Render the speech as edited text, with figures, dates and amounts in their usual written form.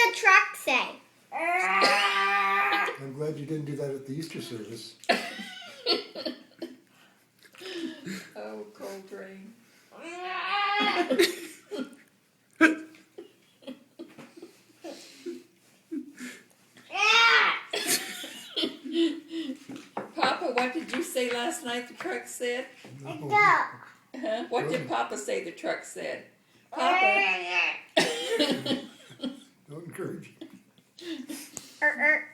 the truck say? I'm glad you didn't do that at the Easter service. Oh, Coltrane. Papa, what did you say last night the truck said? No. Huh? What did Papa say the truck said? Papa. Don't encourage. Er.